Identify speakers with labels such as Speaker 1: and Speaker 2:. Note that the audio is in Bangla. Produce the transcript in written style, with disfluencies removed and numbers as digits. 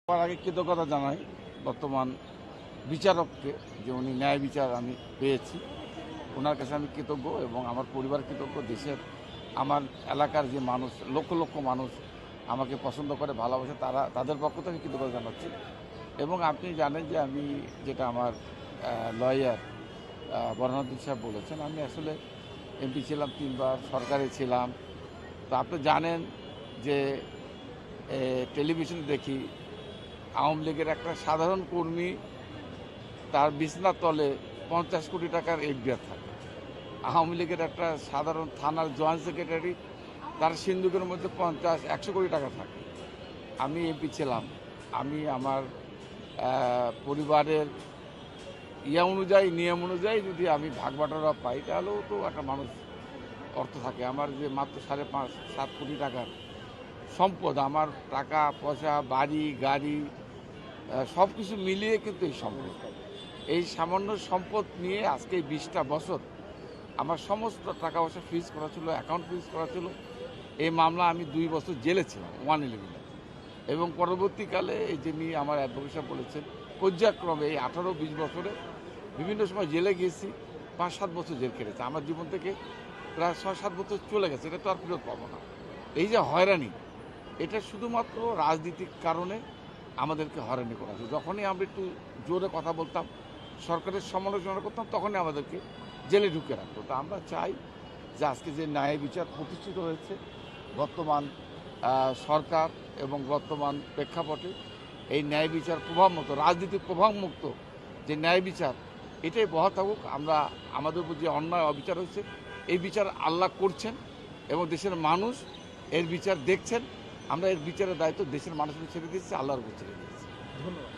Speaker 1: তার আগে কৃতজ্ঞতা জানাই বর্তমান বিচারককে যে উনি ন্যায় বিচার আমি পেয়েছি, ওনার কাছে আমি কৃতজ্ঞ এবং আমার পরিবার কৃতজ্ঞ। দেশের আমার এলাকার যে মানুষ, লক্ষ লক্ষ মানুষ আমাকে পছন্দ করে, ভালোবাসে, তাদের পক্ষ থেকে কৃতজ্ঞতা জানাচ্ছি। এবং আপনি জানেন যে আমি যেটা আমার লয়ার বরহানুদ্দিন সাহেব বলেছেন, আমি আসলে এমপি ছিলাম 3 বার, সরকারে ছিলাম। তো আপনি জানেন যে টেলিভিশনে দেখি আওয়ামী লীগের একটা সাধারণ কর্মী তার বিছনার তলে 50 কোটি টাকার এফডিআর থাকে। আওয়ামী লীগের একটা সাধারণ থানার জয়েন্ট সেক্রেটারি তার সিন্ধুকের মধ্যে 50-100 কোটি টাকা থাকে। আমি এমপি ছিলাম, আমি আমার পরিবারের অনুযায়ী, নিয়ম অনুযায়ী যদি আমি ভাগ বাটোয়ারা পাই তাহলেও তো একটা মানুষ অর্থ থাকে। আমার যে মাত্র 5.5-7 কোটি টাকার সম্পদ, আমার টাকা পয়সা, বাড়ি গাড়ি সব কিছু মিলিয়ে কিন্তু এই সম্পদ, এই সামান্য সম্পদ নিয়ে আজকে 20টা বছর আমার সমস্ত টাকা পয়সা ফ্রিজ করা ছিল, অ্যাকাউন্ট ফ্রিজ করা ছিল। এই মামলা আমি 2 বছর জেলে ছিলাম 111 এবং পরবর্তীকালে এই যে নিয়ে আমার অ্যাডভোকেট বলেছেন পর্যায়ক্রমে এই 18-20 বছরে বিভিন্ন সময় জেলে গিয়েছি, 5-7 বছর জেল খেটেছে। আমার জীবন থেকে প্রায় 6-7 বছর চলে গেছে, এটা তো আর ফেরত পাবো না। এই যে হয়রানি, এটা শুধুমাত্র রাজনীতিক কারণে আমাদেরকে হয়রানি করা হয়েছে। যখনই আমরা একটু জোরে কথা বলতাম, সরকারের সমালোচনা করতাম, তখনই আমাদেরকে জেলে ঢুকে রাখতো। তা আমরা চাই যে আজকে যে ন্যায় বিচার প্রতিষ্ঠিত হয়েছে বর্তমান সরকার এবং বর্তমান প্রেক্ষাপটে, এই ন্যায় বিচার প্রভাবমুক্ত, রাজনীতির প্রভাবমুক্ত যে ন্যায় বিচার, এটাই বহাল থাকুক। আমরা আমাদের উপর যে অন্যায় অবিচার হয়েছে, এই বিচার আল্লাহ করছেন এবং দেশের মানুষ এর বিচার দেখছেন। আমরা এর বিচারের দায়িত্ব দেশের মানুষকে ছেড়ে দিয়েছি, আল্লাহর উপর ছেড়ে দিয়েছি।
Speaker 2: ধন্যবাদ।